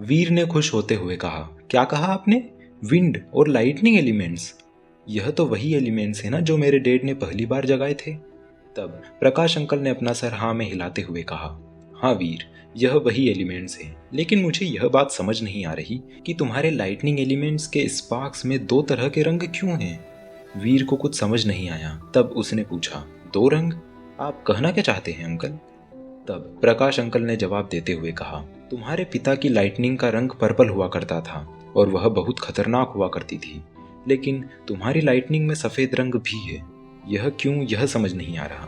वीर ने खुश होते हुए कहा। क्या कहा आपने? विंड और लाइटनिंग एलिमेंट्स? यह तो वही एलिमेंट्स है ना जो मेरे डैड ने पहली बार जगाए थे। तब प्रकाश अंकल ने अपना सर हाँ में हिलाते हुए कहा, हाँ वीर, यह वही एलिमेंट्स हैं, लेकिन मुझे यह बात समझ नहीं आ रही कि तुम्हारे लाइटनिंग एलिमेंट्स के स्पार्क्स में दो तरह के रंग क्यों हैं। वीर को कुछ समझ नहीं आया। तब उसने पूछा, दो रंग? आप कहना क्या चाहते हैं अंकल? तब प्रकाश अंकल ने जवाब देते हुए कहा, तुम्हारे पिता की लाइटनिंग का रंग पर्पल हुआ करता था और वह बहुत खतरनाक हुआ करती थी, लेकिन तुम्हारी लाइटनिंग में सफेद रंग भी है। यह क्यों, यह समझ नहीं आ रहा।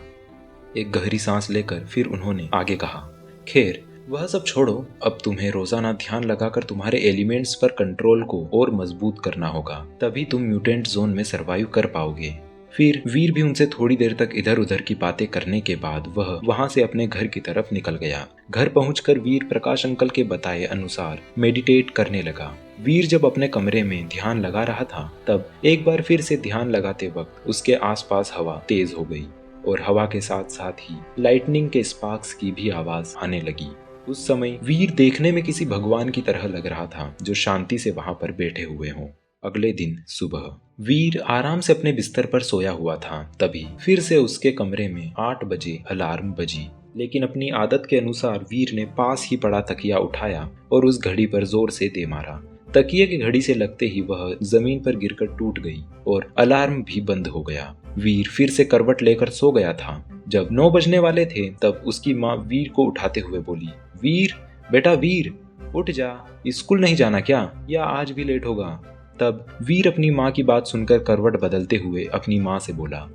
एक गहरी सांस लेकर फिर उन्होंने आगे कहा, खैर वह सब छोड़ो, अब तुम्हें रोजाना ध्यान लगाकर तुम्हारे एलिमेंट्स पर कंट्रोल को और मजबूत करना होगा, तभी तुम म्यूटेंट जोन में सरवाइव कर पाओगे। फिर वीर भी उनसे थोड़ी देर तक इधर उधर की बातें करने के बाद वह वहां से अपने घर की तरफ निकल गया। घर पहुंचकर वीर प्रकाश अंकल के बताए अनुसार मेडिटेट करने लगा। वीर जब अपने कमरे में ध्यान लगा रहा था तब एक बार फिर से ध्यान लगाते वक्त उसके आसपास हवा तेज हो गई और हवा के साथ साथ ही लाइटनिंग के स्पार्क्स की भी आवाज आने लगी। उस समय वीर देखने में किसी भगवान की तरह लग रहा था जो शांति से वहां पर बैठे हुए हों। अगले दिन सुबह वीर आराम से अपने बिस्तर पर सोया हुआ था, तभी फिर से उसके कमरे में 8 बजे अलार्म बजी। लेकिन अपनी आदत के अनुसार वीर ने पास ही पड़ा तकिया उठाया और उस घड़ी पर जोर से दे मारा। तकिए की घड़ी से लगते ही वह जमीन पर गिरकर टूट गई और अलार्म भी बंद हो गया। वीर फिर से करवट लेकर सो गया था। जब 9 बजने वाले थे तब उसकी माँ वीर को उठाते हुए बोली, वीर, बेटा वीर, उठ जा, स्कूल नहीं जाना क्या, या आज भी लेट होगा। तब वीर अपनी माँ की बात सुनकर करवट बदलते हुए अपनी माँ से बोला,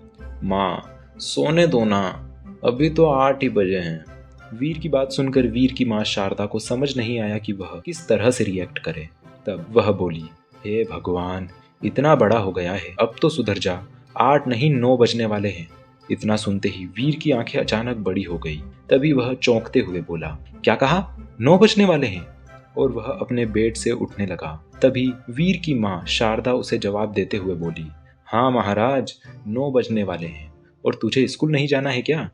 माँ सोने दो ना, अभी तो 8 ही बजे हैं। वीर की बात सुनकर वीर की माँ शारदा को समझ नहीं आया कि वह किस तरह से रिएक्ट करे। तब वह बोली, हे भगवान, इतना बड़ा हो गया है, अब तो सुधर जा, 8 नहीं 9 बजने वाले हैं। इतना सुनते ही वीर की आंखें अचानक बड़ी हो गई। तभी वह चौंकते हुए बोला, क्या कहा, 9 बजने वाले हैं? और वह अपने बेड से उठने लगा। तभी वीर की माँ शारदा उसे जवाब देते हुए बोली, हाँ महाराज, 9 बजने वाले हैं और तुझे स्कूल नहीं जाना है क्या?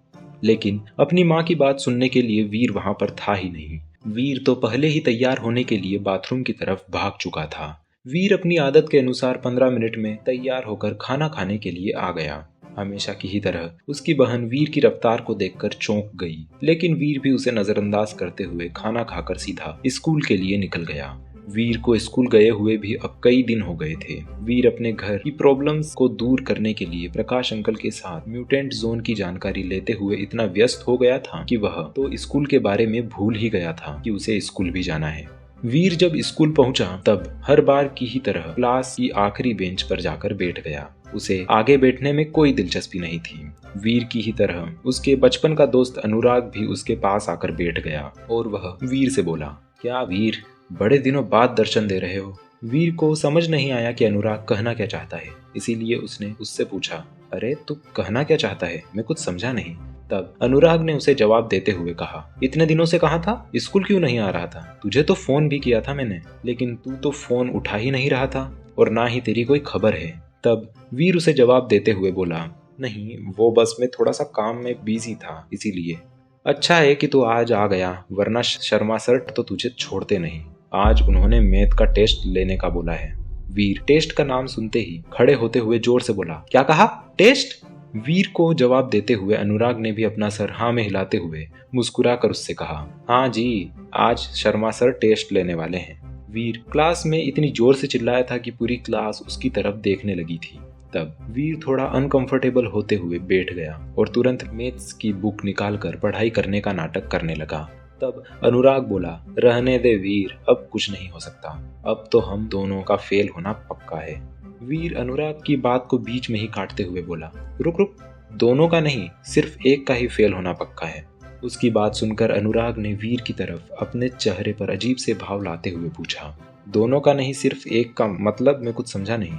लेकिन अपनी माँ की बात सुनने के लिए वीर वहां पर था ही नहीं। वीर तो पहले ही तैयार होने के लिए बाथरूम की तरफ भाग चुका था। वीर अपनी आदत के अनुसार 15 मिनट में तैयार होकर खाना खाने के लिए आ गया। हमेशा की ही तरह उसकी बहन वीर की रफ्तार को देखकर चौंक गई, लेकिन वीर भी उसे नजरअंदाज करते हुए खाना खाकर सीधा स्कूल के लिए निकल गया। वीर को स्कूल गए हुए भी अब कई दिन हो गए थे। वीर अपने घर की प्रॉब्लम्स को दूर करने के लिए प्रकाश अंकल के साथ म्यूटेंट जोन की जानकारी लेते हुए इतना व्यस्त हो गया था कि वह तो स्कूल के बारे में भूल ही गया था कि उसे स्कूल भी जाना है। वीर जब स्कूल पहुंचा तब हर बार की ही तरह क्लास की आखिरी बेंच पर जाकर बैठ गया। उसे आगे बैठने में कोई दिलचस्पी नहीं थी। वीर की ही तरह उसके बचपन का दोस्त अनुराग भी उसके पास आकर बैठ गया और वह वीर से बोला, क्या वीर, बड़े दिनों बाद दर्शन दे रहे हो। वीर को समझ नहीं आया कि अनुराग कहना क्या चाहता है, इसीलिए उसने उससे पूछा, अरे तू कहना क्या चाहता है, मैं कुछ समझा नहीं। तब अनुराग ने उसे जवाब देते हुए कहा, इतने दिनों से कहाँ था, स्कूल क्यों नहीं आ रहा था? तुझे तो फोन भी किया था मैंने, लेकिन तू तो फोन उठा ही नहीं रहा था और ना ही तेरी कोई खबर है। तब वीर उसे जवाब देते हुए बोला, नहीं, वो बस मैं थोड़ा सा काम में बिजी था इसीलिए। अच्छा है कि तू आज आ गया, वरना शर्मा सर तो तुझे छोड़ते नहीं। आज उन्होंने मैथ का टेस्ट लेने का बोला है। वीर टेस्ट का नाम सुनते ही खड़े होते हुए जोर से बोला, क्या कहा, टेस्ट? वीर को जवाब देते हुए अनुराग ने भी अपना सर हाँ में हिलाते हुए मुस्कुरा कर उससे कहा, हाँ जी, आज शर्मा सर टेस्ट लेने वाले हैं। वीर क्लास में इतनी जोर से चिल्लाया था कि पूरी क्लास उसकी तरफ देखने लगी थी। तब वीर थोड़ा अनकंफर्टेबल होते हुए बैठ गया और तुरंत मैथ्स की बुक निकालकर पढ़ाई करने का नाटक करने लगा। तब अनुराग बोला, रहने दे वीर, अब कुछ नहीं हो सकता, अब तो हम दोनों का फेल होना पक्का है। वीर अनुराग की बात को बीच में ही काटते हुए बोला, रुक रुक, दोनों का नहीं, सिर्फ एक का ही फेल होना पक्का है। उसकी बात सुनकर अनुराग ने वीर की तरफ अपने चेहरे पर अजीब से भाव लाते हुए पूछा, दोनों का नहीं, सिर्फ एक का मतलब, मैं कुछ समझा नहीं।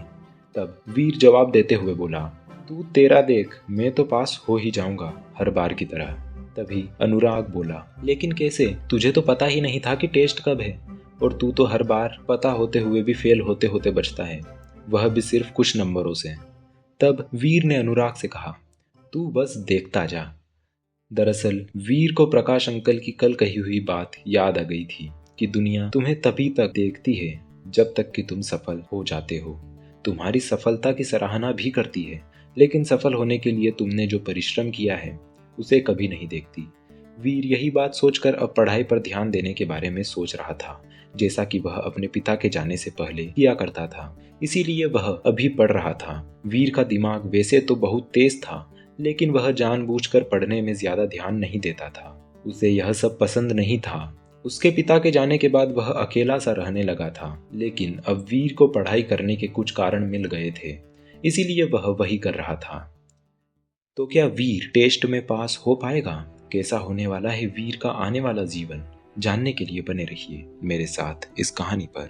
तब वीर जवाब देते हुए बोला, तू तेरा देख, मैं तो पास हो ही जाऊंगा हर बार की तरह। तभी अनुराग बोला, लेकिन कैसे, तुझे तो पता ही नहीं था कि टेस्ट कब है, और तू तो हर बार पता होते हुए भी फेल होते होते बचता है, वह भी सिर्फ कुछ नंबरों से। तब वीर ने अनुराग से कहा, तू बस देखता जा। दरअसल वीर को प्रकाश अंकल की कल कही हुई बात याद आ गई थी। कि दुनिया तुम्हें तभी तक देखती है जब तक कि तुम सफल हो जाते हो। तुम्हारी सफलता की सराहना भी करती है, लेकिन सफल होने के लिए तुमने जो परिश्रम किया है उसे कभी नहीं देखती। वीर यही बात सोचकर अब पढ़ाई पर ध्यान देने के बारे में सोच रहा था, जैसा कि वह अपने पिता के जाने से पहले किया करता था। इसीलिए वह अभी पढ़ रहा था। वीर का दिमाग वैसे तो बहुत तेज था, लेकिन वह जानबूझकर पढ़ने में ज्यादा ध्यान नहीं देता था। उसे यह सब पसंद नहीं था। उसके पिता के जाने के बाद वह अकेला सा रहने लगा था, लेकिन अब वीर को पढ़ाई करने के कुछ कारण मिल गए थे, इसीलिए वह वही कर रहा था। तो क्या वीर टेस्ट में पास हो पाएगा? कैसा होने वाला है वीर का आने वाला जीवन? जानने के लिए बने रहिए मेरे साथ इस कहानी पर।